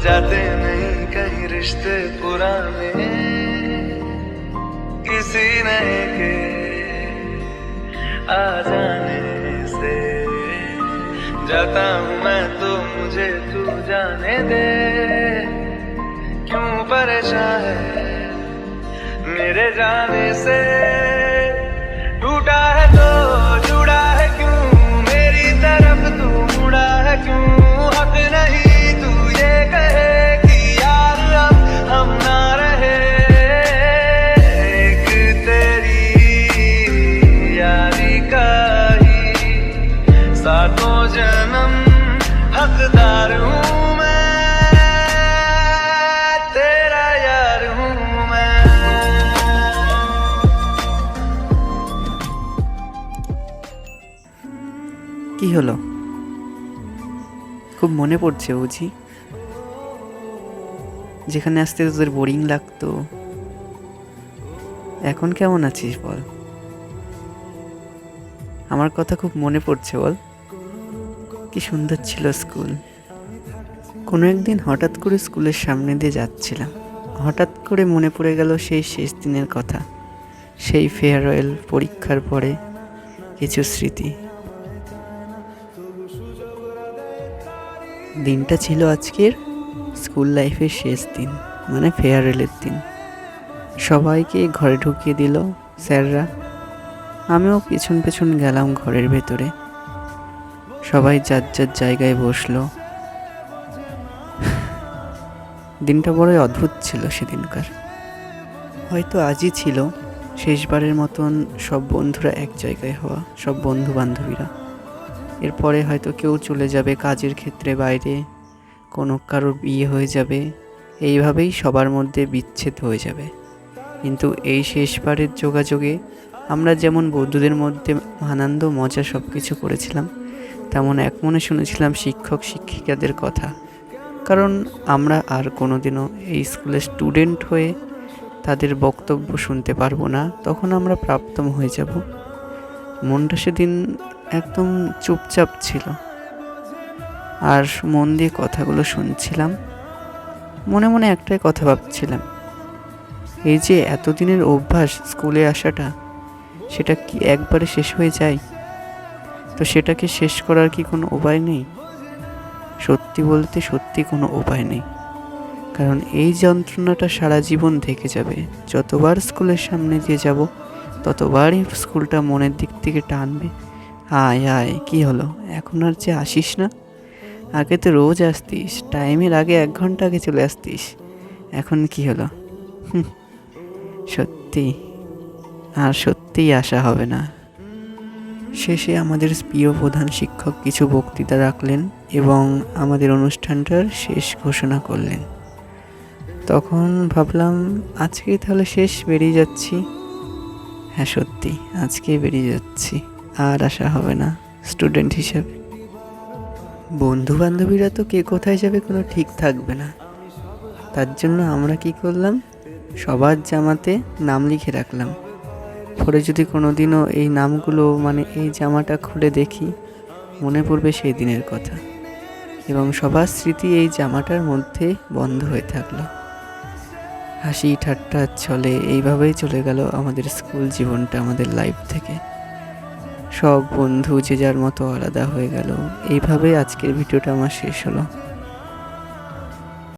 जाते नहीं कहीं रिश्ते पुराने किसी नए के आ जाने से। जाता हूँ मैं तो मुझे तू जाने दे, क्यों परेशान है मेरे जाने से। टूटा है तो जुड़ा है क्यों, मेरी तरफ तू मुड़ा है क्यों। हक नहीं तू ये कहे कि यार अब हम ना रहे। एक तेरी यारी का ही सातों जन्म हकदार हूँ मैं, तेरा यार हूँ मैं। কি হলো, খুব মনে পড়ছে বুঝি? যেখানে আসতে তোদের বোরিং লাগতো, এখন কেমন আছিস বল? আমার কথা খুব মনে পড়ছে বল। কি সুন্দর ছিল স্কুল। কোনো একদিন হঠাৎ করে স্কুলের সামনে দিয়ে যাচ্ছিলাম, হঠাৎ করে মনে পড়ে গেল সেই শেষ দিনের কথা, সেই ফেয়ারওয়েল, পরীক্ষার পরে কিছু স্মৃতি। দিনটা ছিল আজকের স্কুল লাইফের শেষ দিন, মানে ফেয়ারওয়েলের দিন। সবাইকে ঘরে ঢুকিয়ে দিল স্যাররা, আমিও পেছন পেছন গেলাম ঘরের ভেতরে। সবাই যার যার জায়গায় বসলো। দিনটা বড়ই অদ্ভুত ছিল সেদিনকার। হয়তো আজই ছিল শেষবারের মতন সব বন্ধুরা এক জায়গায় হওয়া, সব বন্ধু বান্ধবীরা। এরপরে হয়তো কেউ চলে যাবে কাজের ক্ষেত্রে বাইরে, কোনো কারোর বিয়ে হয়ে যাবে, এইভাবেই সবার মধ্যে বিচ্ছেদ হয়ে যাবে। কিন্তু এই শেষবারের যোগাযোগে আমরা যেমন বন্ধুদের মধ্যে আনন্দ মজা সব কিছু করেছিলাম, তেমন এক মনে শুনেছিলাম শিক্ষক শিক্ষিকাদের কথা। কারণ আমরা আর কোনোদিনও এই স্কুলের স্টুডেন্ট হয়ে তাদের বক্তব্য শুনতে পারবো না, তখন আমরা প্রাপ্তম হয়ে যাব। মনটা সেদিন একদম চুপচাপ ছিল, আর মন দিয়ে কথাগুলো শুনছিলাম। মনে মনে একটাই কথা ভাবছিলাম, এই যে এতদিনের অভ্যাস স্কুলে আসাটা, সেটা কি একবারে শেষ হয়ে যায়? তো সেটাকে শেষ করার কি কোনো উপায় নেই? সত্যি বলতে সত্যি কোনো উপায় নেই, কারণ এই যন্ত্রণাটা সারা জীবন থেকে যাবে। যতবার স্কুলের সামনে দিয়ে যাব, ততবারই স্কুলটা মনের দিক থেকে টানবে। আয় আয়, কি হলো, এখন আর যে আসিস না? আগে তো রোজ আসতিস, টাইমের আগে 1 ঘন্টা আগে চলে আসতিস, এখন কি হলো? সত্যি আর সত্যিই আসা হবে না। শেষে আমাদের প্রিয় প্রধান শিক্ষক কিছু বক্তৃতা রাখলেন এবং আমাদের অনুষ্ঠানটার শেষ ঘোষণা করলেন। তখন ভাবলাম আজকেই তাহলে শেষ, বেরিয়ে যাচ্ছি। হ্যাঁ সত্যি, আজকেই বেরিয়ে যাচ্ছি, আর আসা হবে না স্টুডেন্ট হিসেবে। বন্ধু বান্ধবীরা তো কে কোথায় যাবে কোনো ঠিক থাকবে না, তার জন্য আমরা কি করলাম, সবার জামাতে নাম লিখে রাখলাম। পরে যদি কোনো দিনও এই নামগুলো, মানে এই জামাটা খুলে দেখি, মনে পড়বে সেই দিনের কথা, এবং সবার স্মৃতি এই জামাটার মধ্যে বন্ধ হয়ে থাকলো। হাসি ঠাট্টা ছলে এইভাবেই চলে গেল আমাদের স্কুল জীবনটা আমাদের লাইফ থেকে। সব বন্ধু যে যার মতো আলাদা হয়ে গেল। এইভাবেই আজকের ভিডিওটা আমার শেষ হলো।